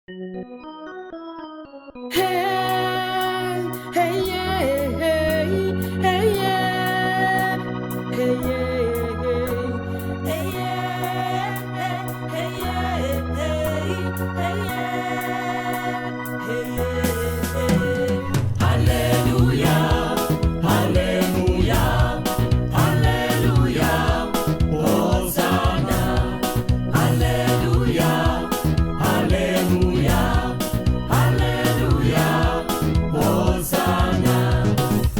Hey, hey, yeah, hey, hey, yeah, hey, yeah, hey, yeah, hey, yeah, hey, yeah, hey, yeah. Alléluia, Alléluia, Alléluia, Hosanna, Alléluia, Alléluia. Alléluia, Hosanna,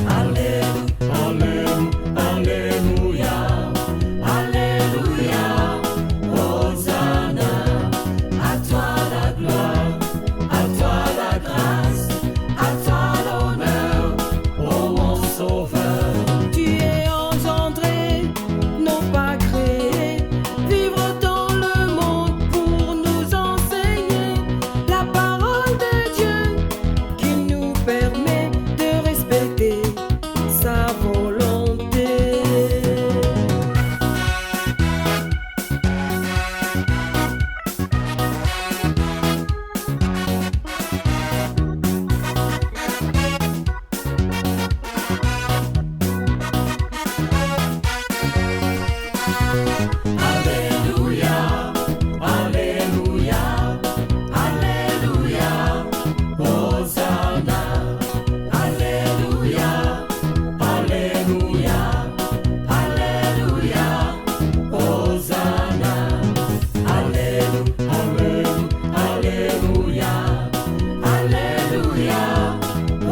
Alléluia, Alléluia, Hosanna, à toi la gloire, à toi la grâce, à toi l'honneur, ô mon Sauveur. Tu es engendré, non pas créé, vivre dans le monde pour nous enseigner la parole de Dieu qui nous permet de respecter sa volonté. Alléluia, Alléluia, Alléluia, Hosanna, Alléluia, Alléluia, Alléluia, Hosanna, Alléluia, Alléluia,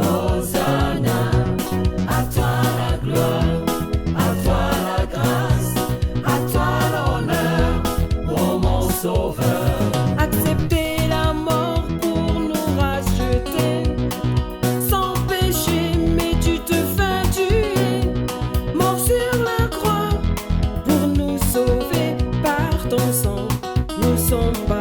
Hosanna, à toi la gloire, à toi la grâce, à toi l'honneur, ô mon Sauveur. Accepter la mort pour nous racheter, sans péché, mais tu te fais tuer, mort sur la croix, pour nous sauver par ton sang, nous sommes pardonnés.